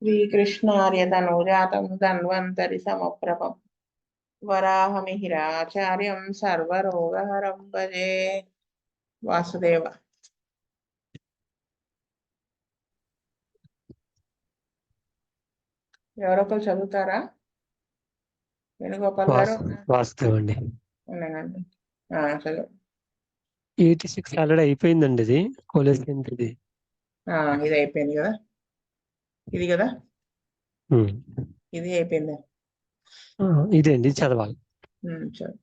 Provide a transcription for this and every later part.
श्रीकृष्णार्यतनूजातं धन्वन्तरि समप्रभं वराहमिहिराचार्यं सर्वरोगहरं भजे। వాసుదేవ. ఎవరొకరు చదువుతారా? వేణుగోపాల్ గారు వాస్తవండి. ఉన్నానండి. చదువు. 86 ఆల్రెడీ అయిపోయిందండి. ఇది కాలేజ్ ఇది ఇది అయిపోయింది కదా, ఇది కదా, ఇది అయిపోయింది. ఇదేండి చదవాలి. చదువు.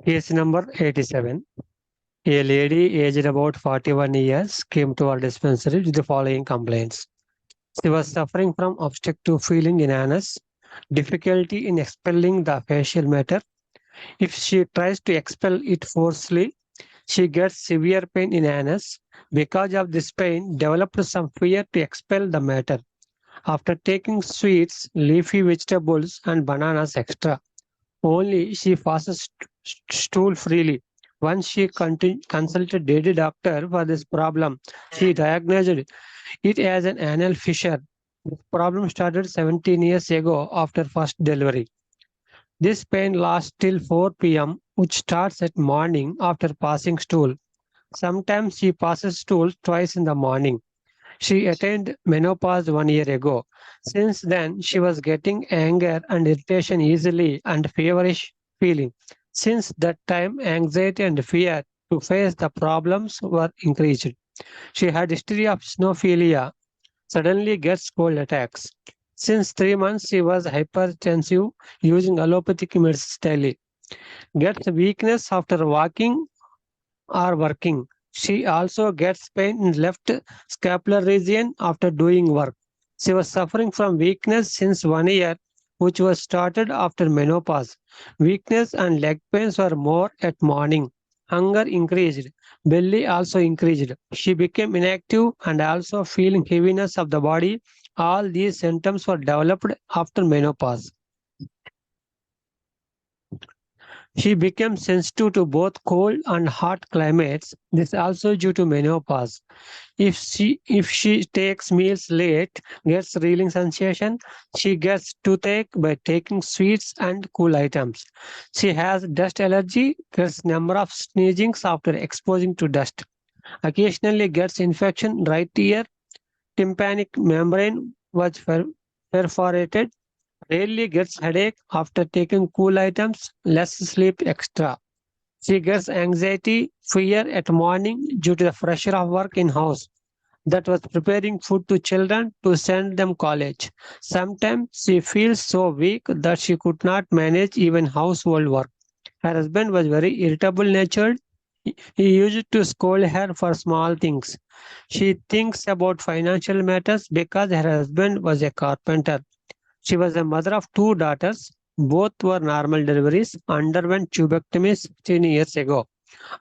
Case number 87. A lady aged about 41 years came to our dispensary with the following complaints. She was suffering from obstructive feeling in anus, difficulty in expelling the facial matter. If she tries to expel it forcefully, she gets severe pain in anus. Because of this pain, developed some fear to expel the matter. After taking sweets, leafy vegetables and bananas extra, only she passes stool freely. Once she consulted lady doctor for this problem, she diagnosed it as an anal fissure. This problem started 17 years ago after first delivery. This pain lasts till 4 p.m., which starts at morning after passing stool. Sometimes she passes stool twice in the morning. She attained menopause 1 year ago. Since then, she was getting anger and irritation easily and feverish feeling. Since that time, anxiety and fear to face the problems were increased. She had history of snowphilia, suddenly gets cold attacks. Since 3 months, she was hypertensive, using allopathic medicine daily. Gets weakness after walking or working. She also gets pain in left scapular region after doing work. She was suffering from weakness since 1 year, which was started after menopause. Weakness and leg pains were more at morning. Hunger increased. Belly also increased. She became inactive and also feeling heaviness of the body. All these symptoms were developed after menopause. She became sensitive to both cold and hot climates. This is also due to menopause. If she takes meals late, gets reeling sensation. She gets toothache by taking sweets and cool items. She has dust allergy, gets number of sneezings after exposing to dust. Occasionally gets infection right ear. Tympanic membrane was perforated. Rarely gets headache after taking cool items, less sleep extra. She gets anxiety, fear at morning due to the pressure of work in house. That was preparing food to children to send them college. Sometimes she feels so weak that she could not manage even household work. Her husband was very irritable natured. He used to scold her for small things. She thinks about financial matters because her husband was a carpenter. She was a mother of 2 daughters. Both were normal deliveries, underwent tubectomy 16 years ago.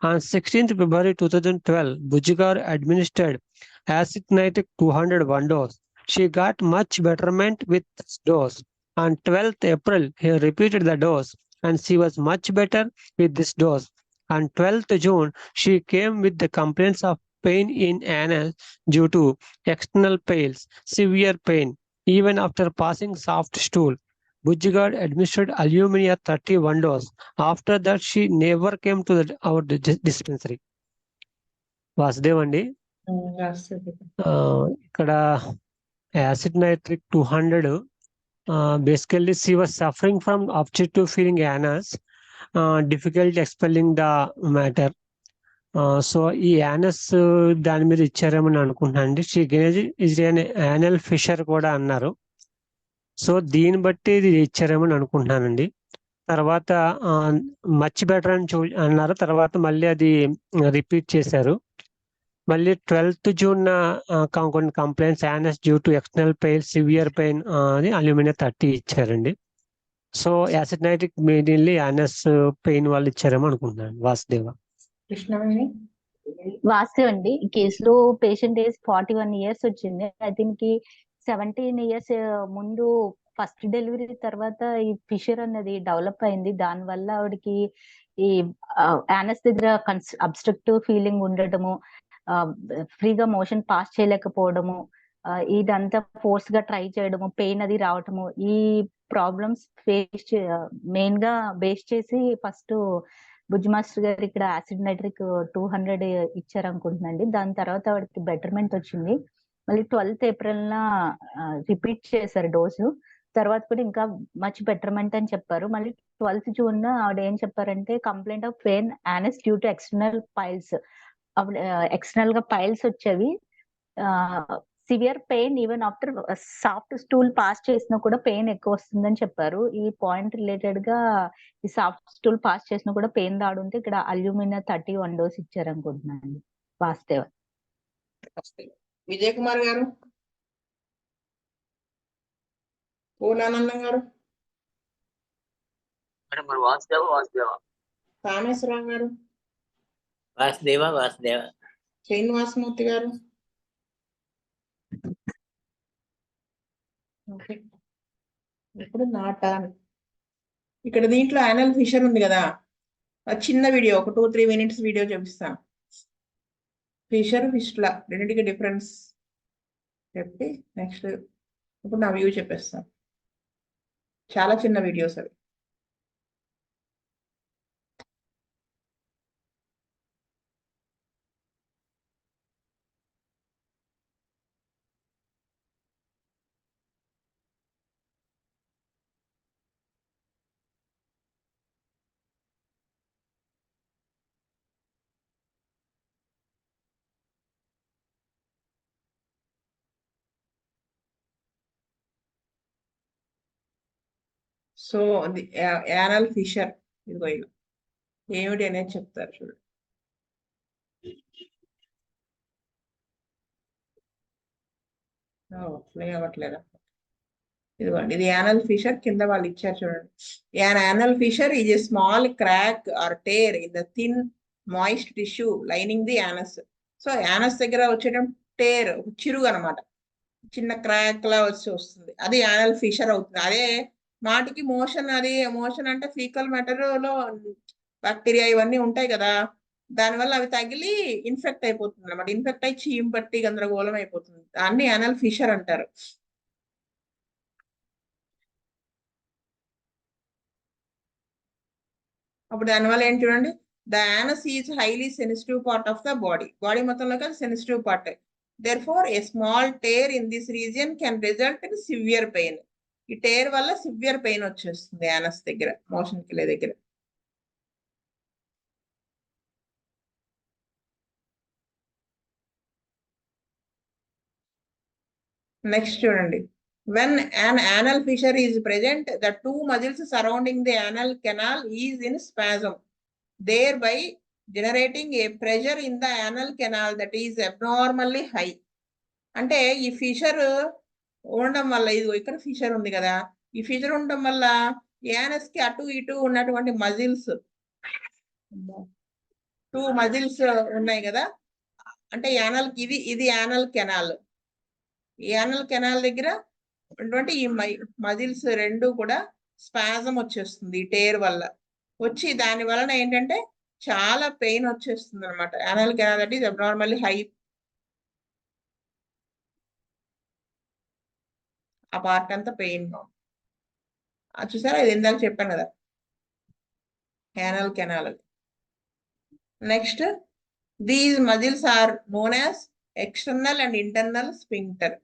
On 16th February 2012, Bujgar administered acid nitric 201 dose. She got much betterment with this dose. On 12th April, he repeated the dose and she was much better with this dose. On 12th June, she came with the complaints of pain in anus due to external pains, severe pain, even after passing soft stool. Bujigad administered alumina 31 dose. After that, she never came to our dispensary. Vasudev అండి. ఇక్కడ acid nitric 200 basically she was suffering from obstructive feeling anus, difficult expelling the matter. So ఈ anus దాని మీద ఇచ్చారేమని అనుకుంటున్నాను అండి. Is anal fissure కూడా అన్నారు. So దీన్ని బట్టి ఇది ఇచ్చారేమని అనుకుంటున్నానండి. తర్వాత మచ్ బెటర్ అని అన్నారు. తర్వాత మళ్ళీ అది రిపీట్ చేశారు. మళ్ళీ 12th June కొన్ని complaints anus due to external pain, severe pain అని అల్యూమినియం 30 ఇచ్చారండి. So acid nitric mainly anus pain వాళ్ళు ఇచ్చారేమో అనుకుంటున్నాను. వాసుదేవ. వాస్తవం అండి. ఈ కేసులో పేషెంట్ ఏజ్ 41 years వచ్చింది. దీనికి 17 years ముందు ఫస్ట్ డెలివరీ తర్వాత ఈ ఫిషర్ అన్నది డెవలప్ అయింది. దాని వల్ల ఆవిడకి ఈ యానస్ దగ్గర అబ్స్ట్రక్టివ్ ఫీలింగ్ ఉండటము, ఫ్రీగా మోషన్ పాస్ చేయలేకపోవడము, ఇదంతా ఫోర్స్ గా ట్రై చేయడము, పెయిన్ అది రావటము, ఈ ప్రాబ్లమ్స్ మెయిన్ గా బేస్ చేసి ఫస్ట్ బుజ్జి మాస్టర్ గారు ఇక్కడ యాసిడ్ నైట్రిక్ 200 ఇచ్చారు అనుకుంటున్నాండి. దాని తర్వాత వాడికి బెటర్మెంట్ వచ్చింది. మళ్ళీ 12th ఏప్రిల్ రిపీట్ చేశారు డోసు. తర్వాత కూడా ఇంకా మచ్ బెటర్మెంట్ అని చెప్పారు. మళ్ళీ 12th జూన్ ఆవిడ ఏం చెప్పారంటే complaint of pain anus due to external piles. అప్పుడు ఎక్స్టర్నల్ గా పైల్స్ వచ్చేవి. Severe pain even after soft stool pass చేసినా కూడా పెయిన్ ఎక్కువ వస్తుందని చెప్పారు. ఈ పాయింట్ రిలేటెడ్ గా ఈ సాఫ్ట్ స్టూల్ పాస్ చేసినా కూడా పెయిన్ రాడుంటే ఇక్కడ అల్యూమినా 31 డోస్ ఇచ్చారు అనుకుంటున్నాను. వాస్తవ విజయ్ కుమార్ గారు, పూర్ణానందం గారు, కామేశ్వరరావు గారు, వాసుదేవ శ్రీనివాసమూర్తి గారు. ఓకే, ఇప్పుడు నా టర్న్. ఇక్కడ దీంట్లో యానల్ ఫిషర్ ఉంది కదా, చిన్న వీడియో, ఒక 2-3 minutes వీడియో చూపిస్తాను. ఫిషర్ ఫిస్టులా రెండింటికి డిఫరెన్స్ చెప్పి నెక్స్ట్ ఇప్పుడు నా వ్యూ చెప్పేస్తాను. చాలా చిన్న వీడియోస్ అవి. సో యానల్ ఫిషర్ ఇదిగో ఇక ఏమిటి అనేది చెప్తారు చూడు. ప్లే అవ్వట్లేదా? ఇదిగోండి, ఇది యానల్ ఫిషర్. కింద వాళ్ళు ఇచ్చారు చూడండి. Anal fissure is a small crack or tear in the thin moist tissue lining the anus. So anus దగ్గర వచ్చేటప్పుడు టేర్, చిరుగు అనమాట, చిన్న క్రాక్ లా వస్తుంది, అది యానల్ ఫిషర్ అవుతుంది. అదే మాటికి మోషన్, అది మోషన్ అంటే ఫీకల్ మ్యాటర్ లో బ్యాక్టీరియా ఇవన్నీ ఉంటాయి కదా, దానివల్ల అవి తగిలి ఇన్ఫెక్ట్ అయిపోతుంది అనమాట. ఇన్ఫెక్ట్ అయి చీమ్ పట్టి గందరగోళం అయిపోతుంది. దాన్ని యానల్ ఫిషర్ అంటారు. అప్పుడు దానివల్ల ఏంటి చూడండి, the anus is highly sensitive part of the body. Body మొత్తంలో sensitive part. Therefore, a small tear in this region can result in severe pain. ఈ టేర్ వల్ల సివియర్ పెయిన్ వచ్చేస్తుంది యానస్ దగ్గర, మోషన్ కిలే దగ్గర. నెక్స్ట్ చూడండి, when an anal fissure is present, the two muscles surrounding the anal canal is in spasm, thereby generating a pressure in the anal canal that is abnormally high. అంటే ఈ fissure ఉండడం వల్ల, ఇది ఇక్కడ fissure ఉంది కదా, ఈ ఫిషర్ ఉండడం వల్ల యానస్ కి అటు ఇటు ఉన్నటువంటి మజిల్స్, 2 మజిల్స్ ఉన్నాయి కదా, అంటే యానల్ ఇది యానల్ కెనాల్. ఈ యానల్ కెనాల్ దగ్గర ఉన్నటువంటి ఈ మజిల్స్ రెండు కూడా స్పాజం వచ్చేస్తుంది ఈ టేర్ వల్ల. వచ్చి దాని వలన ఏంటంటే చాలా పెయిన్ వచ్చేస్తుంది అనమాట. Anal canal that is abnormally high. ఆ పార్ట్ అంతా పెయిన్ చూసారా, ఇది ఇందాక చెప్పాను కదా, anal canal. Next, these muscles are known as external and internal sphincter.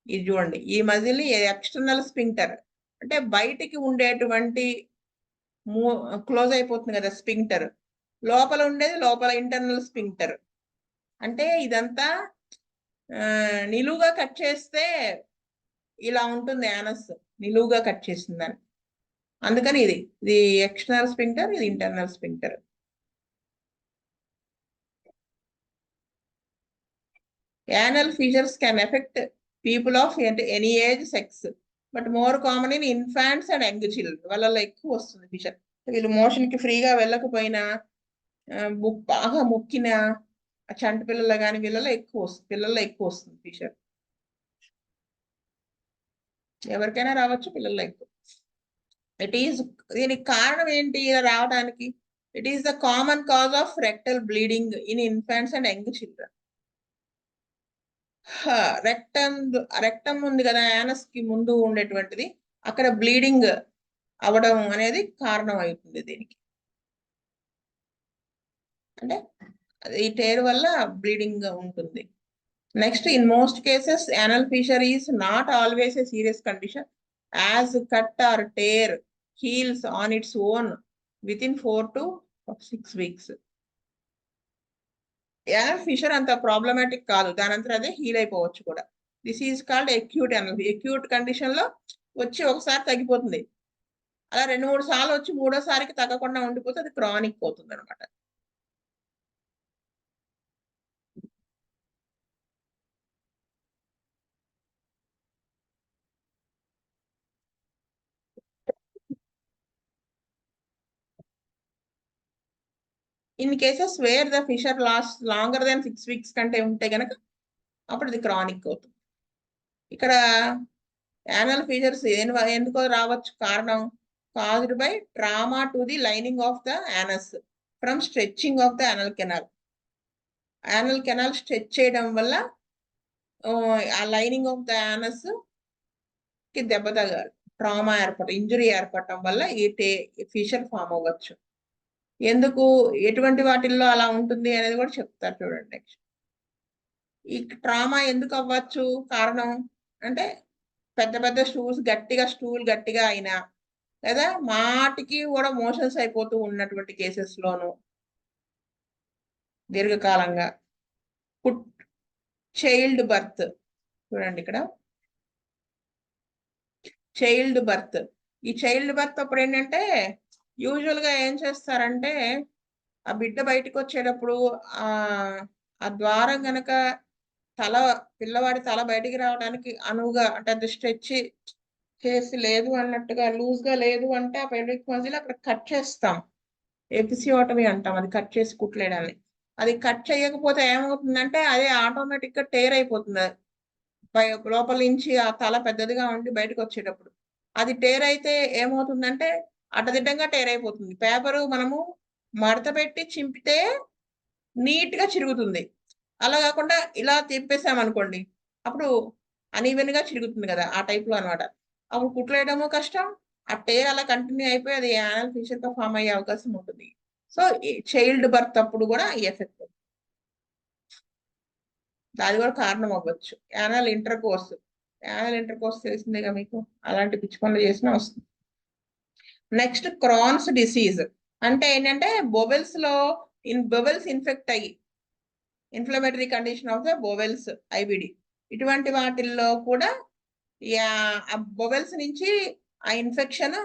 ఇది చూడండి, ఈ మజిల్ ఎక్స్టర్నల్ స్పింక్టర్ అంటే బయటికి ఉండేటువంటి క్లోజ్ అయిపోతుంది కదా స్పింక్టర్, లోపల ఉండేది లోపల ఇంటర్నల్ స్పింక్టర్. అంటే ఇదంతా నిలువుగా కట్ చేస్తే ఇలా ఉంటుంది యానస్, నిలువుగా కట్ చేసిందని. అందుకని ఇది ఎక్స్టర్నల్ స్పింక్టర్, ఇది internal sphincter. Anal fissures can affect people of any age, sex, but more common in infants and young children. వాళ్ళలో ఎక్కువ వస్తుంది ఫిషర్. వీళ్ళు మోషన్ కి ఫ్రీగా వెళ్ళకపోయినా, బాగా మొక్కిన చంటి పిల్లలు కానీ పిల్లల్లో ఎక్కువ వస్తుంది ఫిషర్. ఎవరికైనా రావచ్చు, పిల్లల్లో ఎక్కువ. దీనికి కారణం ఏంటి ఇలా రావడానికి? It is the common cause of rectal bleeding in infants and young children. Rectum ఉంది కదా, యానస్ కి ముందు ఉండేటువంటిది, అక్కడ బ్లీడింగ్ అవ్వడం అనేది కారణం అవుతుంది దీనికి. అంటే ఈ టేర్ వల్ల బ్లీడింగ్ ఉంటుంది. Next, in most cases anal fissure is not always a serious condition, as cut or tear heals on its own within 4 to 6 weeks. Anal fissure అంత ప్రాబ్లమాటిక్ కాదు, దానంతా అదే హీల్ అయిపోవచ్చు కూడా. This is called acute anal. Acute condition లో వచ్చి ఒకసారి తగ్గిపోతుంది, అలా 2-3 సార్లు వచ్చి మూడోసారికి తగ్గకుండా ఉండిపోతే అది క్రానిక్ పోతుంది అనమాట. In cases where the fissure last longer than 6 weeks కంటే ఉంటే గనక అప్పుడు ఇది క్రానిక్ అవుతుంది. ఇక్కడ యానల్ ఫిషర్స్ ఎందుకో రావచ్చు కారణం, caused by trauma to the lining of the anus from stretching of the anal canal. Anal canal stretch చేయడం వల్ల ఆ లైనింగ్ ఆఫ్ ద యానస్ కి దెబ్బ తగాలి, ట్రామా ఇంజురీ ఏర్పడటం వల్ల ఈ ఫిషర్ ఫామ్ అవ్వచ్చు. ఎందుకు, ఎటువంటి వాటిల్లో అలా ఉంటుంది అనేది కూడా చెప్తారు చూడండి నెక్స్ట్. ఈ ట్రామా ఎందుకు అవ్వచ్చు కారణం అంటే, పెద్ద పెద్ద స్టూల్ గట్టిగా అయినా, లేదా మాటికి కూడా మోషన్స్ అయిపోతూ ఉన్నటువంటి కేసెస్ లోను, దీర్ఘకాలంగా, చైల్డ్ బర్త్ చూడండి ఇక్కడ, చైల్డ్ బర్త్. ఈ చైల్డ్ బర్త్ అప్పుడు ఏంటంటే యూజువల్ గా ఏం చేస్తారంటే, ఆ బిడ్డ బయటకు వచ్చేటప్పుడు ఆ ద్వారం గనక పిల్లవాడి తల బయటికి రావడానికి అనువుగా, అంటే అది స్ట్రెచ్ చేసి లేదు అన్నట్టుగా, లూజ్ గా లేదు అంటే ఆ పెల్విక్ మజిల్ అక్కడ కట్ చేస్తాం, ఎపిసియోటమీ అంటాం, అది కట్ చేసి కుట్లేయడాన్ని. అది కట్ చేయకపోతే ఏమవుతుందంటే అదే ఆటోమేటిక్ గా టేర్ అయిపోతుంది, లోపల నుంచి ఆ తల పెద్దదిగా ఉండి బయటకు వచ్చేటప్పుడు. అది టేర్ అయితే ఏమవుతుందంటే అడ్డదిడ్డంగా టేర్ అయిపోతుంది. పేపరు మనము మడత పెట్టి చింపితే నీట్ గా చిరుగుతుంది, అలా కాకుండా ఇలా తిప్పేసామనుకోండి అప్పుడు అనీవెన్ గా చిరుగుతుంది కదా, ఆ టైప్ లో అనమాట. అప్పుడు కుట్లేయడము కష్టం, ఆ టేర్ అలా కంటిన్యూ అయిపోయి అది యానల్ ఫిషర్ గా ఫామ్ అయ్యే అవకాశం ఉంటుంది. సో చైల్డ్ బర్త్ అప్పుడు కూడా ఈ ఎఫెక్ట్, దాని కూడా కారణం అవ్వచ్చు. యానల్ ఇంటర్ కోర్స్ తెలిసిందేగా మీకు, అలాంటి పిచ్చి పనులు చేసినా వస్తుంది. నెక్స్ట్, క్రాన్స్ డిసీజ్ అంటే ఏంటంటే బొవెల్స్ ఇన్ఫెక్ట్ అయ్యి, inflammatory condition of the bowels, IBD, ఇటువంటి వాటిల్లో కూడా బొవెల్స్ నుంచి ఆ ఇన్ఫెక్షన్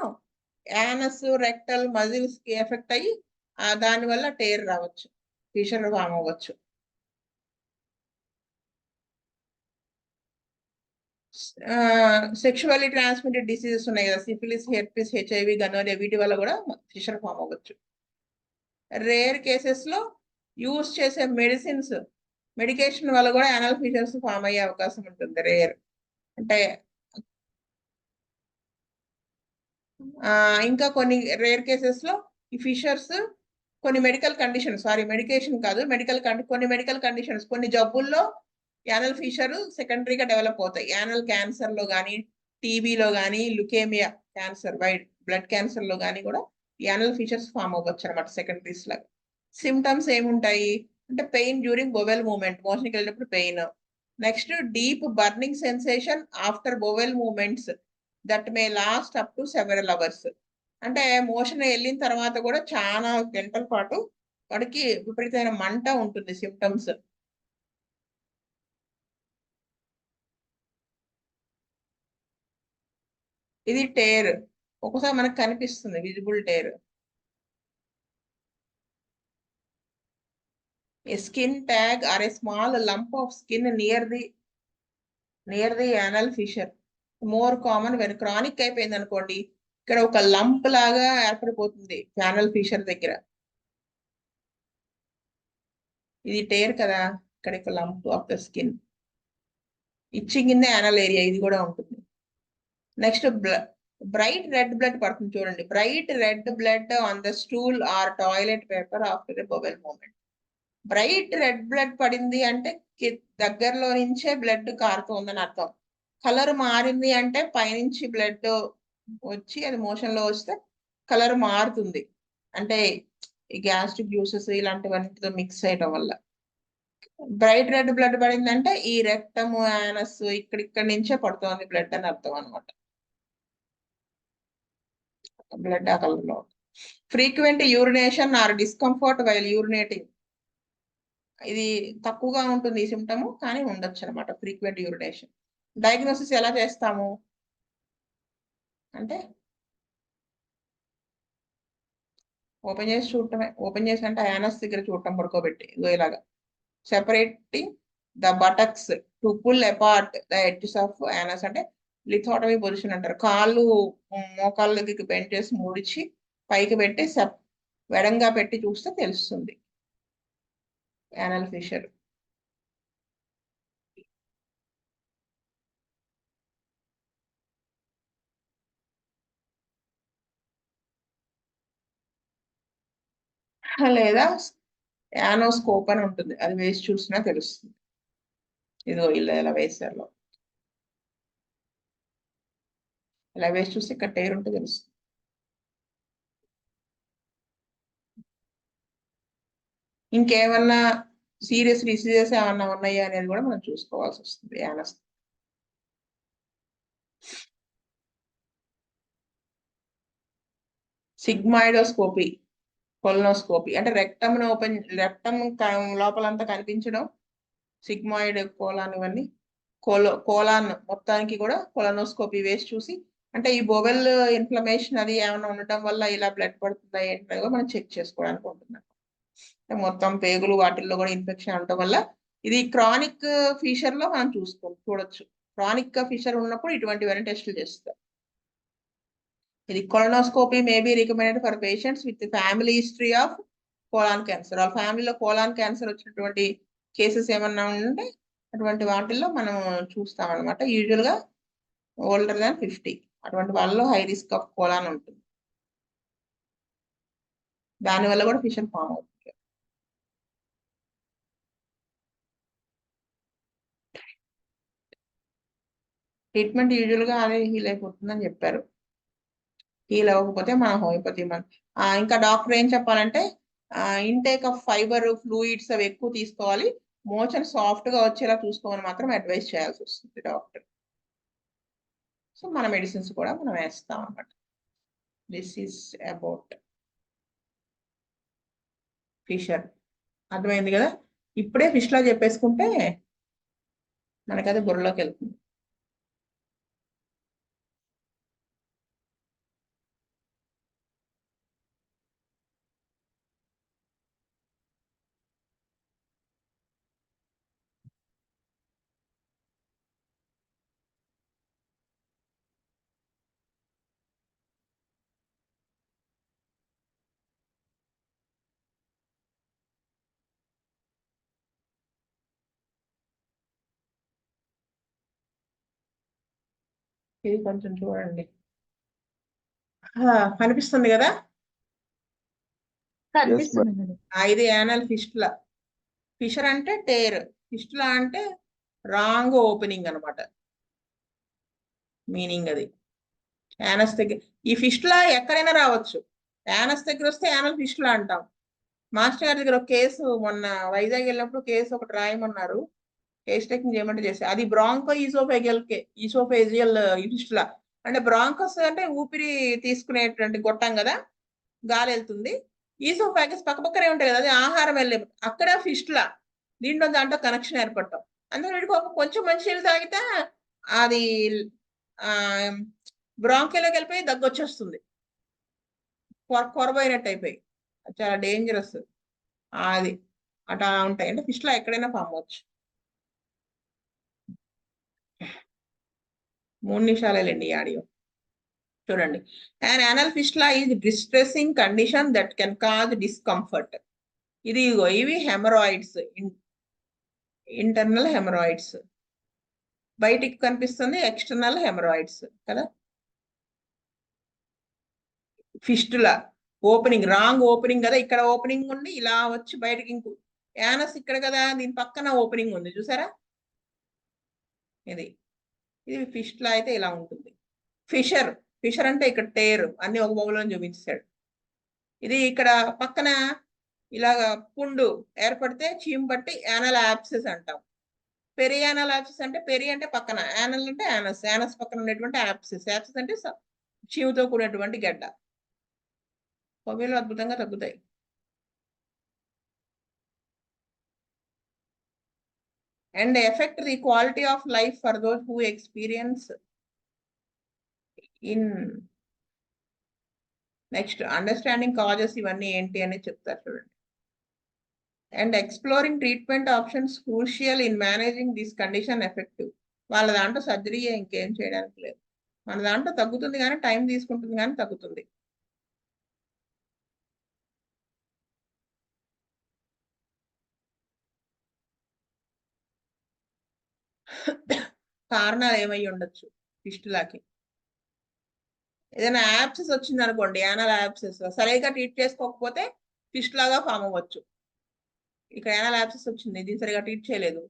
యానస్, రెక్టల్, మజిల్స్ కి ఎఫెక్ట్ అయ్యి దాని వల్ల టేర్ రావచ్చు, ఫిషర్ ఫామ్ అవ్వచ్చు. సెక్షువల్లీ ట్రాన్స్మిటెడ్ డిసీజెస్ ఉన్నాయి కదా, సిఫిలిస్, హెర్పిస్, హెచ్ఐవి, గనోరియా, వీటి వల్ల కూడా ఫిషర్ ఫామ్ అవ్వచ్చు. రేర్ కేసెస్ లో యూస్ చేసే మెడికేషన్ వల్ల కూడా యానల్ ఫిషర్స్ ఫామ్ అయ్యే అవకాశం ఉంటుంది, రేర్. అంటే ఇంకా కొన్ని రేర్ కేసెస్ లో ఈ ఫిషర్స్ కొన్ని మెడికేషన్ కాదు, కొన్ని మెడికల్ కండిషన్స్, కొన్ని జబ్బుల్లో యానల్ ఫిషర్ సెకండరీగా డెవలప్ అవుతాయి. యానల్ క్యాన్సర్ లో కానీ, టీబీలో కానీ, లుకేమియా క్యాన్సర్, బ్లడ్ క్యాన్సర్ లో కానీ కూడా యానల్ ఫిషర్స్ ఫామ్ అవ్వచ్చు అనమాట సెకండరీస్ లాగా. సిమ్టమ్స్ ఏముంటాయి అంటే, పెయిన్ డ్యూరింగ్ బొవెల్ మూవ్మెంట్, మోషన్కి వెళ్ళినప్పుడు pain. Next, deep burning sensation after bowel movements that may last up to several hours. అంటే మోషన్ వెళ్ళిన తర్వాత కూడా చాలా గంటల పాటు వాడికి విపరీతమైన మంట ఉంటుంది, సిమ్టమ్స్. ఇది టేర్, ఒక్కోసారి మనకు కనిపిస్తుంది visible tear. A skin tag or a small lump of skin near the anal fissure, more common when chronic అయిపోయింది అనుకోండి, ఇక్కడ ఒక లంప్ లాగా ఏర్పడిపోతుంది యానల్ ఫిషర్ దగ్గర. ఇది టేర్ కదా, ఇక్కడ ఒక lump of the skin, itching in the anal area, ఇది కూడా ఉంటుంది. నెక్స్ట్, బ్రైట్ రెడ్ బ్లడ్ పడుతుంది చూడండి, bright red blood on the stool or toilet paper after a bowel movement. Bright red blood పడింది అంటే దగ్గరలో నుంచే బ్లడ్ కారుతోందని అర్థం. కలర్ మారింది అంటే పైనుంచి బ్లడ్ వచ్చి అది మోషన్ లో వస్తే కలర్ మారుతుంది. అంటే ఈ గ్యాస్ట్రిక్ జ్యూసెస్ ఇలాంటివన్నిటితో మిక్స్ అయ్యడం వల్ల. బ్రైట్ రెడ్ బ్లడ్ పడిందంటే ఈ రెక్టమ్ యానస్ ఇక్కడి నుంచే పడుతోంది బ్లడ్ అని అర్థం అనమాట. బ్లడ్ ఆ కలర్ లో. Frequent urination or discomfort while urinating, ఇది తక్కువగా ఉంటుంది ఈ సిమ్టమ్, కానీ ఉండొచ్చు అనమాట ఫ్రీక్వెంట్ యూరినేషన్. డయాగ్నోసిస్ ఎలా చేస్తాము అంటే ఓపెన్ చేసి చూడటమే. ఓపెన్ చేసి అంటే యానస్ దగ్గర చూడటం పడుకోబెట్టి ఇలాగా separating the buttocks to pull apart the edges of anus, అంటే లిథోటమీ పొజిషన్ అంటారు. కాళ్ళు మోకాళ్ళ దగ్గరికి బెండ్ చేసి ముడిచి పైకి పెట్టి వెడంగా పెట్టి చూస్తే తెలుస్తుంది యానల్ ఫిషర్. లేదా యానోస్కోప్ అని ఉంటుంది, అది వేసి చూసినా తెలుస్తుంది. ఇదిగో ఇలా వేసారు, ఇలా వేసి చూస్తే ఇక్కడ టైర్ ఉంటే తెలుస్తుంది. ఇంకేమన్నా సీరియస్ డిసీజెస్ ఏమన్నా ఉన్నాయా అనేది కూడా మనం చూసుకోవాల్సి వస్తుంది యానస్. సిగ్మాయిడోస్కోపీ, కొలనోస్కోపీ అంటే రెక్టమ్ లోపలంతా కనిపించడం, సిగ్మాయిడ్ కోలాన్ ఇవన్నీ. కోలాన్ మొత్తానికి కూడా కొలనోస్కోపీ వేసి చూసి, అంటే ఈ బోవెల్ ఇన్ఫ్లమేషన్ అది ఏమైనా ఉండటం వల్ల ఇలా బ్లడ్ పడుతుందా ఏంటో మనం చెక్ చేసుకోవడానికి ఉంటున్నాం. మొత్తం పేగులు వాటిల్లో కూడా ఇన్ఫెక్షన్ ఉండటం వల్ల ఇది క్రానిక్ ఫీషర్ లో మనం చూడొచ్చు. క్రానిక్ గా ఫీషర్ ఉన్నప్పుడు ఇటువంటివన్నీ టెస్టులు చేస్తారు. ఇది colonoscopy may be recommended for patients with family history of colon cancer. వాళ్ళ ఫ్యామిలీలో కోలాన్ క్యాన్సర్ వచ్చినటువంటి కేసెస్ ఏమన్నా ఉంటే అటువంటి వాటిల్లో మనం చూస్తాం అనమాట. యూజువల్ గా ఓల్డర్ దాన్ 50 అటువంటి వాళ్ళలో హై రిస్క్ ఆఫ్ కోలాన్ ఉంటుంది. దానివల్ల కూడా ఫిషర్ ఫామ్ అవుతుంది. ట్రీట్మెంట్ యూజువల్ గా అదే హీల్ అయిపోతుందని చెప్పారు. హీల్ అవ్వకపోతే మన హోమియోపతి ఇంకా డాక్టర్ ఏం చెప్పాలంటే ఇంటేక్ ఆఫ్ ఫైబర్ ఫ్లూయిడ్స్ అవి ఎక్కువ తీసుకోవాలి, మోషన్ సాఫ్ట్ గా వచ్చేలా చూసుకోమని మాత్రం అడ్వైస్ చేయాల్సి వస్తుంది డాక్టర్. సో మన మెడిసిన్స్ కూడా మనం వేస్తాం అన్నమాట. This is about fissure. అర్థమైంది కదా? ఇప్పుడే ఫిష్ లా చెప్పేసుకుంటే మనకది బుర్రలోకి వెళ్తుంది. ఇది కొంచెం చూడండి, కనిపిస్తుంది కదా? ఇది యానల్ ఫిస్టులా. ఫిషర్ అంటే టేర్, ఫిస్టులా అంటే రాంగ్ ఓపెనింగ్ అనమాట మీనింగ్. అది యానస్ దగ్గర. ఈ ఫిస్టులా ఎక్కడైనా రావచ్చు. యానస్ దగ్గర వస్తే యానల్ ఫిస్టులా అంటాం. మాస్టర్ గారి దగ్గర ఒక కేసు మొన్న వైజాగ్ వెళ్ళినప్పుడు కేసు ఒకటి రాయమన్నారు, కేస్ టేకింగ్ చేయమంటే చేస్తే అది బ్రాంకో ఈసోఫేజియల్ ఫిస్టులా. అంటే బ్రాంకోస్ అంటే ఊపిరి తీసుకునేటువంటి గొట్టం కదా, గాలి వెళ్తుంది. ఈసోఫాగస్ పక్కపక్కనే ఉంటాయి కదా, అది ఆహారం వెళ్ళే అక్కడ ఫిస్టులా. దీంట్లో దాంట్లో కనెక్షన్ ఏర్పడటం. అందుకని వీడికి కొంచెం మంచి నీళ్ళు తాగితే అది బ్రాంకేలోకి వెళ్ళిపోయి దగ్గు వచ్చేస్తుంది, కొరబోయినట్టు అయిపోయి. చాలా డేంజరస్. అది అట్లా ఉంటాయి. అంటే ఫిష్లో ఎక్కడైనా ఫామ్ అవ్వచ్చు. 3 నిమిషాలేండి ఈ ఆడియో. చూడండి, an anal fistula is distressing condition that can cause discomfort. ఇవి హెమరాయిడ్స్, ఇంటర్నల్ హెమరాయిడ్స్. బయటికి కనిపిస్తుంది ఎక్స్టర్నల్ హెమరాయిడ్స్ కదా. ఫిస్టులా ఓపెనింగ్ రాంగ్ ఓపెనింగ్ కదా, ఇక్కడ ఓపెనింగ్ ఉండి ఇలా వచ్చి బయటకి యానస్ ఇక్కడ కదా, దీని పక్కన ఓపెనింగ్ ఉంది చూసారా, ఇది ఫిస్టులా అయితే ఇలా ఉంటుంది. ఫిషర్, ఫిషర్ అంటే ఇక్కడ టేర్ అన్ని ఒక బౌల్లో చూపించాడు. ఇది ఇక్కడ పక్కన ఇలాగా పుండు ఏర్పడితే చీమ్ బట్టి యానల్ యాప్సిస్ అంటాం. పెరియానల్ యాప్సిస్ అంటే పెరి అంటే పక్కన, యానల్ అంటే యానస్, యానస్ పక్కన ఉన్నటువంటి యాప్సిస్, యాప్సిస్ అంటే చీముతో కూడినటువంటి గడ్డ. పొగలు అద్భుతంగా తగ్గుతాయి. And effect the quality of life for those who experience in. Next understanding causes ఇవన్నీ ఏంటి అని చెప్తారు చూడండి. And exploring treatment options crucial in managing this condition effective. వాళ్ళ దాంట్లో సర్జరీ ఇంకేం చేయడానికి లేదు, మన దాంట్లో తగ్గుతుంది కానీ టైం తీసుకుంటుంది కానీ తగ్గుతుంది. కారణాలు ఏమై ఉండొచ్చు ఫిస్టులాకి? ఏదైనా యాప్సెస్ వచ్చింది అనుకోండి, యానల్ యాప్సెస్ సరిగ్గా ట్రీట్ చేసుకోకపోతే ఫిస్ట్ లాగా ఫామ్ అవ్వచ్చు. ఇక్కడ యానల్ యాప్సెస్ వచ్చింది, దీన్ని సరిగా ట్రీట్ చేయలేదు,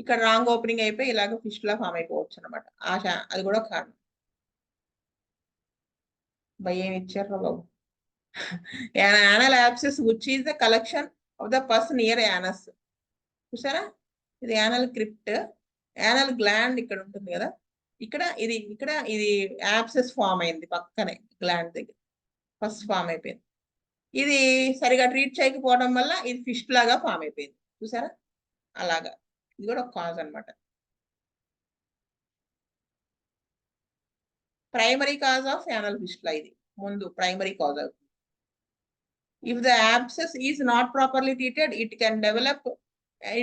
ఇక్కడ రాంగ్ ఓపెనింగ్ అయిపోయి ఇలాగ ఫిస్ట్ లా ఫామ్ అయిపోవచ్చు అనమాట. ఆశ అది కూడా కారణం. భయం ఇచ్చారు బాబు. Anal abscess which is the collection of the pus near anus. చూసారా, ఇది యానల్ క్రిప్ట్, యానల్ గ్లాండ్ ఇక్కడ ఉంటుంది కదా, ఇక్కడ ఇది యాప్సెస్ ఫామ్ అయింది పక్కనే గ్లాండ్ దగ్గర, ఫస్ట్ ఫామ్ అయిపోయింది. ఇది సరిగా ట్రీట్ చేయకపోవడం వల్ల ఇది ఫిస్ట్ లాగా ఫామ్ అయిపోయింది చూసారా, అలాగా. ఇది కూడా ఒక కాజ్ అనమాట. Primary cause of anal fistula, ఇది ముందు ప్రైమరీ కాజ్ అవుతుంది. If the abscess is not properly treated it can develop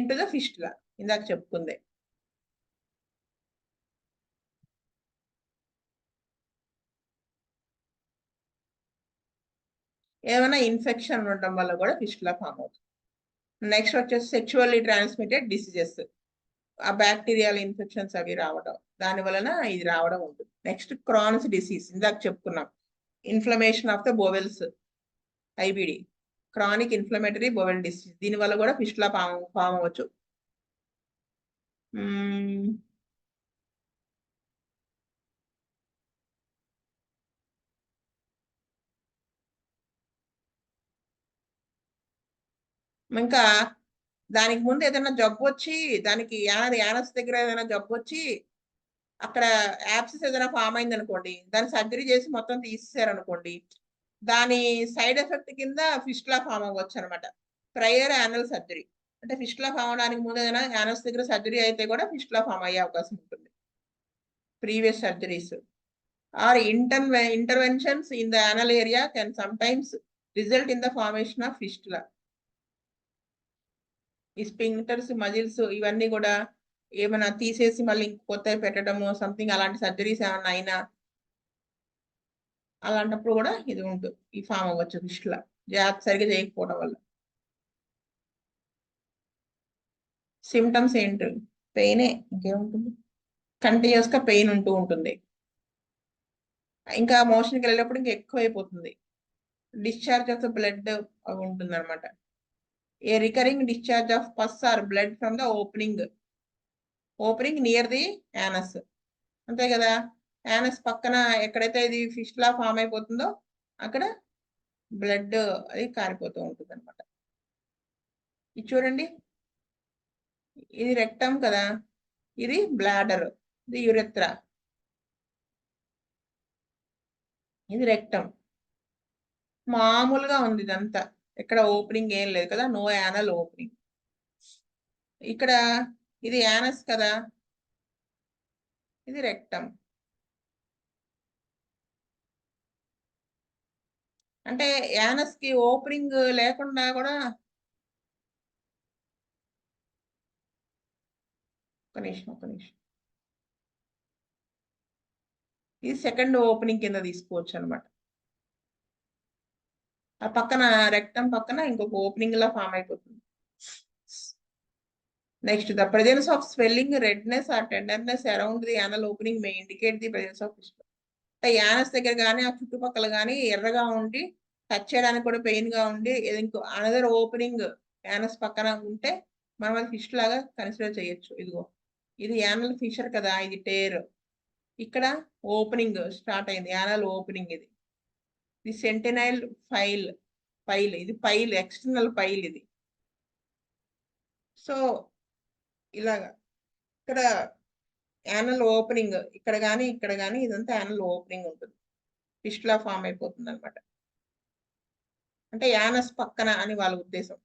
into the fistula, ఇందాక చెప్పుకుందే. ఏమైనా ఇన్ఫెక్షన్ ఉండటం వల్ల కూడా ఫిస్టులా ఫామ్ అవుతుంది. నెక్స్ట్ వచ్చేసి సెక్షువల్లీ ట్రాన్స్మిటెడ్ డిసీజెస్, ఆ బ్యాక్టీరియల్ ఇన్ఫెక్షన్స్ అవి రావడం, దాని వలన ఇది రావడం ఉంటుంది. నెక్స్ట్ క్రాన్స్ డిసీజ్, ఇందాక చెప్పుకున్నాం, inflammation of the bowels, IBD, chronic inflammatory bowel disease, దీని వల్ల కూడా ఫిస్టులా ఫామ్ అవ్వచ్చు. ఇంకా దానికి ముందు ఏదైనా జబ్బు వచ్చి, దానికి యానస్ దగ్గర ఏదైనా జబ్బు వచ్చి అక్కడ యాప్సిస్ ఏదైనా ఫామ్ అయింది అనుకోండి, దాన్ని సర్జరీ చేసి మొత్తం తీసేసారు అనుకోండి, దాని సైడ్ ఎఫెక్ట్ కింద ఫిస్టులా ఫామ్ అవ్వచ్చు అనమాట. ప్రైయర్ యానల్ సర్జరీ అంటే ఫిస్టులా ఫామ్ అవడానికి ముందు ఏదైనా యానస్ దగ్గర సర్జరీ అయితే కూడా ఫిస్టులా ఫామ్ అయ్యే అవకాశం ఉంటుంది. Previous surgeries or interventions in the anal area can sometimes result in the formation of fistula. ఈ స్పింక్టర్స్, మజిల్స్ ఇవన్నీ కూడా ఏమైనా తీసేసి మళ్ళీ కొత్తవి పెట్టడము సంథింగ్ అలాంటి సర్జరీస్ ఏమైనా అయినా అలాంటప్పుడు కూడా ఇది ఉంటుంది, ఈ ఫామ్ అవ్వచ్చు ఫిస్టులా, జాగ్రత్త సరిగ్గా చేయకపోవడం వల్ల. సిమ్టమ్స్ ఏంటి? పెయినే, ఇంకేముంటుంది, కంటిన్యూస్ గా పెయిన్ ఉంటూ ఉంటుంది, ఇంకా మోషన్కి వెళ్ళేటప్పుడు ఇంకా ఎక్కువ అయిపోతుంది, డిశ్చార్జ్ ఆఫ్ ద బ్లడ్ అవి ఉంటుంది అనమాట. A recurring discharge of pus or blood from the opening near the anus, అంతే కదా. యానస్ పక్కన ఎక్కడైతే ఇది ఫిస్టులా ఫామ్ అయిపోతుందో అక్కడ బ్లడ్ అది కారిపోతూ ఉంటుంది అనమాట. ఇది చూడండి, ఇది రెక్టమ్ కదా, ఇది బ్లాడర్, ఇది యురెత్రా, ఇది రెక్టమ్. మామూలుగా ఉంది ఇదంతా, ఎక్కడ ఓపెనింగ్ ఏం లేదు కదా, నో యానల్ ఓపెనింగ్. ఇక్కడ ఇది యానస్ కదా, ఇది రెక్టమ్. అంటే యానస్ కి ఓపెనింగ్ లేకుండా కూడా, ఒక నిమిషం, ఇది సెకండ్ ఓపెనింగ్ కింద తీసుకోవచ్చు అనమాట. ఆ పక్కన రెక్టమ్ పక్కన ఇంకొక ఓపెనింగ్ లా ఫామ్ అయిపోతుంది. Next the presence of swelling, redness or tenderness around the anal opening may indicate the presence of fistula. అంటే యానస్ దగ్గర కానీ ఆ చుట్టుపక్కల కానీ ఎర్రగా ఉండి టచ్ చేయడానికి కూడా పెయిన్ గా ఉండి ఇంకో అనదర్ ఓపెనింగ్ యానస్ పక్కన ఉంటే మనం అది ఫిష్ లాగా కన్సిడర్ చేయొచ్చు. ఇదిగో ఇది యానల్ ఫిషర్ కదా, ఇది టేర్. ఇక్కడ ఓపెనింగ్ స్టార్ట్ అయింది, యానల్ ఓపెనింగ్. ఇది సెంటినైల్ పైల్ ఇది పైల్, ఎక్స్టర్నల్ పైల్ ఇది. సో ఇలాగా ఇక్కడ యానల్ ఓపెనింగ్ ఇక్కడ కానీ ఇదంతా యానల్ ఓపెనింగ్ ఉంటుంది, ఫిష్ లా ఫామ్ అయిపోతుంది అనమాట. అంటే యానస్ పక్కన అని వాళ్ళ ఉద్దేశం.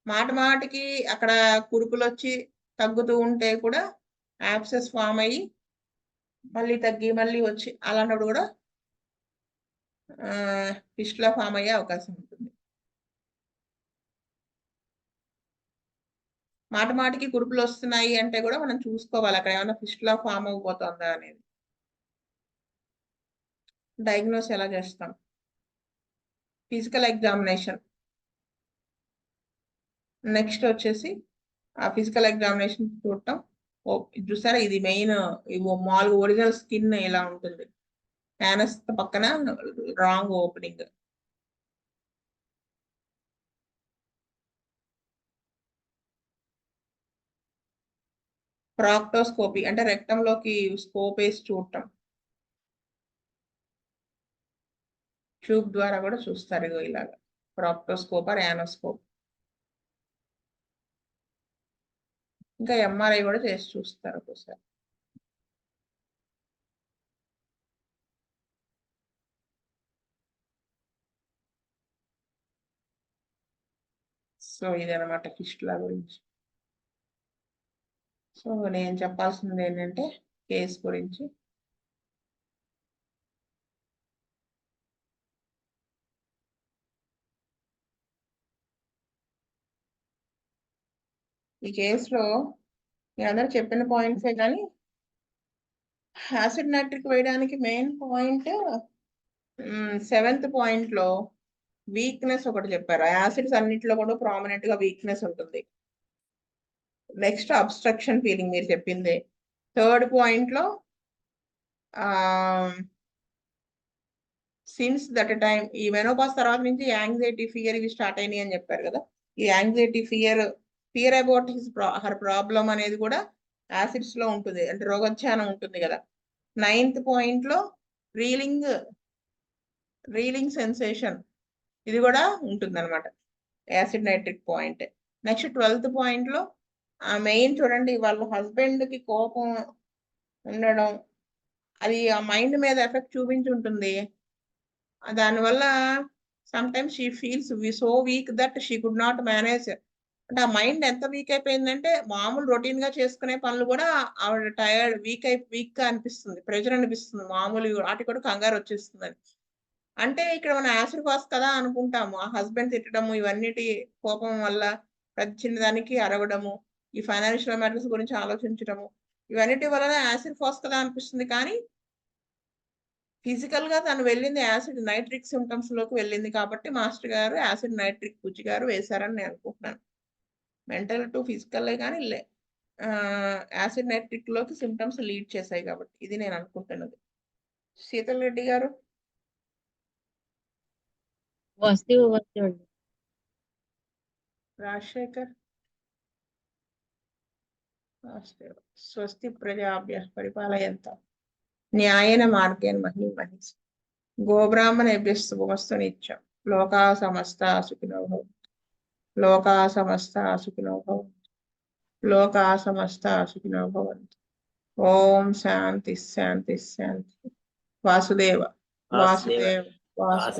మాటికి అక్కడ కురుపులు వచ్చి తగ్గుతూ ఉంటే కూడా యాబ్సెస్ ఫామ్ అయ్యి మళ్ళీ తగ్గి మళ్ళీ వచ్చి అలాంటప్పుడు కూడా ఫిష్ లా ఫామ్ అయ్యే అవకాశం ఉంటుంది. మాటికి కురుపులు వస్తున్నాయి అంటే కూడా మనం చూసుకోవాలి అక్కడ ఏమైనా ఫిష్ లా ఫామ్ అయిపోతుందా అనేది. డయాగ్నోస్ ఎలా చేస్తాం? Physical examination. నెక్స్ట్ వచ్చేసి ఆ ఫిజికల్ ఎగ్జామినేషన్ చూడటం. చూసారా ఇది మెయిన్, మామూలుగా ఒరిజినల్ స్కిన్ ఇలా ఉంటుంది, యానస్ పక్కన రాంగ్ ఓపెనింగ్. ప్రాక్టోస్కోపీ అంటే రెక్టంలోకి స్కోప్ వేసి చూడటం, ట్యూబ్ ద్వారా కూడా చూస్తారు. ఇగో ఇలాగా ప్రాక్టోస్కోప్ ఆర్ యానోస్కోప్. ఇంకా ఎంఆర్ఐ కూడా చేసి చూస్తారు ఒకసారి. సో ఇదనమాట ఫిస్టులా గురించి. సో నేను చెప్పాల్సింది ఏంటంటే కేస్ గురించి. ఈ కేసులో మీ అందరూ చెప్పిన పాయింట్సే కానీ యాసిడ్ నైట్రిక్ వేయడానికి మెయిన్ పాయింట్ 7th పాయింట్ లో వీక్నెస్ ఒకటి చెప్పారు. యాసిడ్స్ అన్నింటిలో కూడా ప్రామినెంట్ గా వీక్నెస్ ఉంటుంది. నెక్స్ట్ అబ్స్ట్రక్షన్ ఫీలింగ్ మీరు చెప్పింది. 3rd పాయింట్ లో సిన్స్ దట్ టైం ఈ మెనోపాస్ తర్వాత నుంచి యాంగ్జైటీ ఫియర్ ఇవి స్టార్ట్ అయినాయి అని చెప్పారు కదా. ఈ anxiety fear about her problem అనేది కూడా యాసిడ్స్ లో ఉంటుంది, అంటే రోగధ్యానం ఉంటుంది కదా. 9th పాయింట్ లో రీలింగ్ సెన్సేషన్ ఇది కూడా ఉంటుంది అనమాట, acid nitric point. Next 12th point లో మెయిన్ చూడండి, వాళ్ళ హస్బెండ్ కి కోపం ఉండడం, అది ఆ మైండ్ మీద ఎఫెక్ట్ చూపించి ఉంటుంది. దానివల్ల some times she feels so weak that she could not manage. అంటే ఆ మైండ్ ఎంత వీక్ అయిపోయిందంటే మామూలు రొటీన్ గా చేసుకునే పనులు కూడా ఆవిడ టైర్డ్ వీక్ గా అనిపిస్తుంది, ప్రెషర్ అనిపిస్తుంది, మామూలు వాటి కూడా కంగారు వచ్చేస్తుంది. అంటే ఇక్కడ మన యాసిడ్ ఫాస్ కదా అనుకుంటాము, ఆ హస్బెండ్ తిట్టడము ఇవన్నిటి కోపం వల్ల ప్రతి చిన్నదానికి అరవడము, ఈ ఫైనాన్షియల్ మ్యాటర్స్ గురించి ఆలోచించడము, ఇవన్నిటి వలన యాసిడ్ ఫాస్ కదా అనిపిస్తుంది. కానీ ఫిజికల్ గా తను వెళ్ళింది యాసిడ్ నైట్రిక్ సిమ్టమ్స్ లోకి వెళ్ళింది కాబట్టి మాస్టర్ గారు యాసిడ్ నైట్రిక్ బుజ్జి గారు వేశారని నేను అనుకుంటున్నాను. మెంటల్ టు ఫిజికల్ కానీ యాసిడ్ నైట్రిక్ లోకి సిమ్టమ్స్ లీడ్ చేశాయి కాబట్టి ఇది నేను అనుకుంటున్నది. శీతల్ రెడ్డి గారు. రాజశేఖర్. స్వస్తి ప్రజాభ్య పరిపాలయంత న్యాయేన మార్గేణ మహీమహీష్ గోబ్రాహ్మణేభ్యః శుభమస్తు నిత్యం. లోకా సమస్తా సుఖినో భవంతు. లోకా సమస్తా సుఖినో భవంతు. లోకా సమస్తా సుఖినో భవంతు. ఓం శాంతి శాంతి శాంతి. వాసుదేవ వాసుదేవ వాసుదేవ.